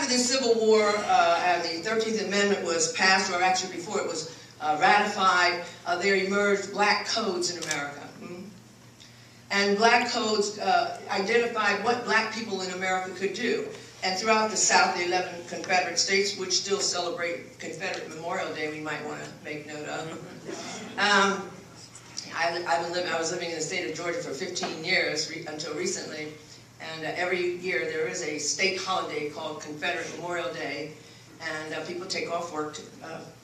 the Civil War and the 13th Amendment was passed, or actually before it was ratified, there emerged black codes in America. And black codes identified what black people in America could do. And throughout the South, the 11 Confederate states, which still celebrate Confederate Memorial Day, we might want to make note of. I was living in the state of Georgia for 15 years until recently, and every year there is a state holiday called Confederate Memorial Day, and people take off work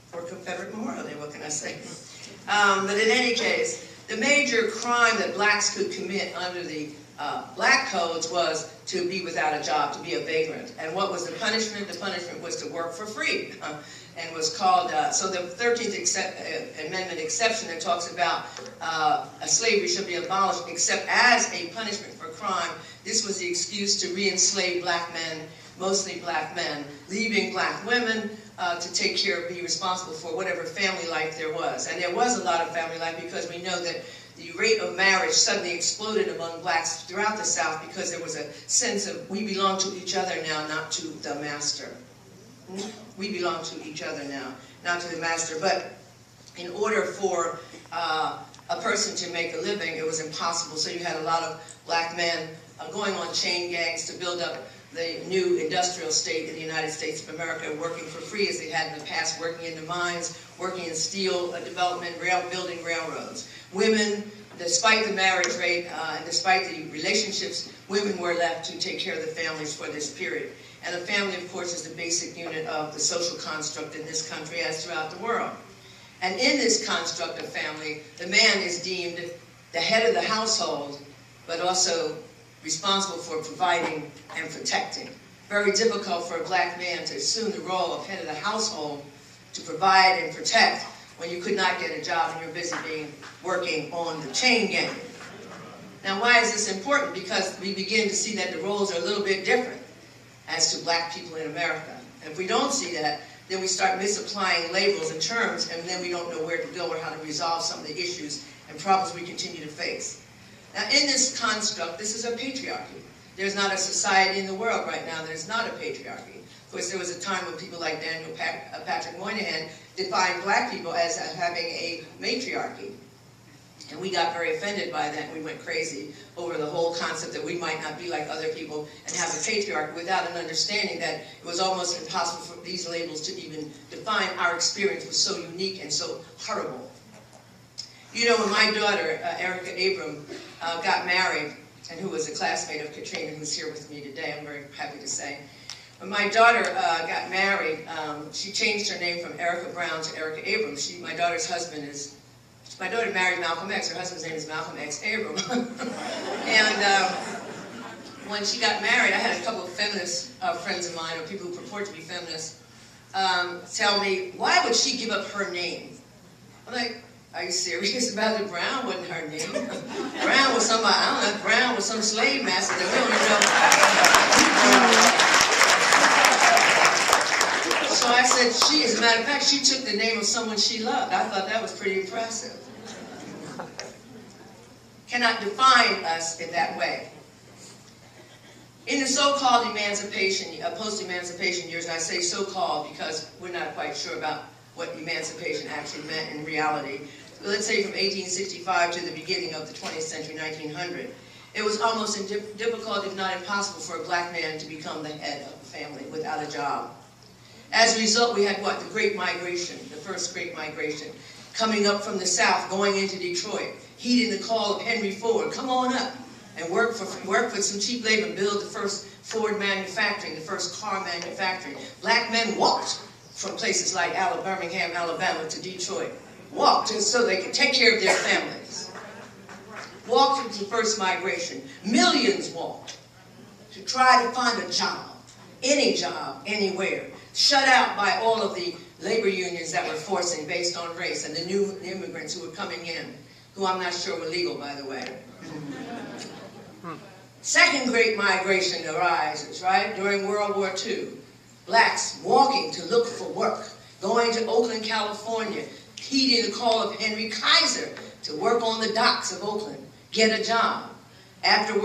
for Confederate Memorial Day, what can I say? But in any case, the major crime that blacks could commit under the black codes was to be without a job, to be a vagrant. And what was the punishment? The punishment was to work for free, and was called, so the 13th Amendment exception that talks about slavery should be abolished except as a punishment for crime. This was the excuse to re-enslave black men, mostly black men, leaving black women to take care of, be responsible for whatever family life there was. And there was a lot of family life because we know that the rate of marriage suddenly exploded among blacks throughout the South because there was a sense of we belong to each other now, not to the master. We belong to each other now, not to the master. But in order for a person to make a living, it was impossible. So you had a lot of black men going on chain gangs to build up the new industrial state in the United States of America, working for free as they had in the past, working in the mines, working in steel development, building railroads. Women, despite the marriage rate and despite the relationships, women were left to take care of the families for this period. And the family, of course, is the basic unit of the social construct in this country as throughout the world. And in this construct of family, the man is deemed the head of the household, but also responsible for providing and protecting. Very difficult for a black man to assume the role of head of the household to provide and protect when you could not get a job and you're busy working on the chain gang. Now, why is this important? Because we begin to see that the roles are a little bit different as to black people in America. And if we don't see that, then we start misapplying labels and terms, and then we don't know where to go or how to resolve some of the issues and problems we continue to face. Now, in this construct, this is a patriarchy. There's not a society in the world right now that is not a patriarchy. Of course, there was a time when people like Patrick Moynihan defined black people as having a matriarchy. And we got very offended by that, and we went crazy over the whole concept that we might not be like other people and have a patriarchy without an understanding that it was almost impossible for these labels to even define our experience was so unique and so horrible. You know, when my daughter, Erica Abram, got married, and who was a classmate of Katrina, who's here with me today, I'm very happy to say. When my daughter got married, she changed her name from Erica Brown to Erica Abram. My daughter's husband is, my daughter married Malcolm X. Her husband's name is Malcolm X Abram. And when she got married, I had a couple of feminist friends of mine, or people who purport to be feminists, tell me, why would she give up her name? I'm like, are you serious about it? Brown wasn't her name. Brown was somebody, I don't know, Brown was some slave master that we don't even know. So I said, as a matter of fact, she took the name of someone she loved. I thought that was pretty impressive. Cannot define us in that way. In the so-called emancipation, post-emancipation years, and I say so-called because we're not quite sure about what emancipation actually meant in reality. Let's say from 1865 to the beginning of the 20th century, 1900, it was almost difficult, if not impossible, for a black man to become the head of the family without a job. As a result, we had what? The Great Migration, the first Great Migration, coming up from the South, going into Detroit, heeding the call of Henry Ford, come on up and work for some cheap labor, build the first Ford manufacturing, the first car manufacturing. Black men walked from places like Birmingham, Alabama to Detroit. Walked so they could take care of their families. Walked into the first migration. Millions walked to try to find a job, anywhere. Shut out by all of the labor unions that were forcing based on race and the new immigrants who were coming in, who I'm not sure were legal, by the way. Second Great Migration arises, right, during World War II. Blacks walking to look for work, going to Oakland, California, heeding the call of Henry Kaiser to work on the docks of Oakland, get a job. After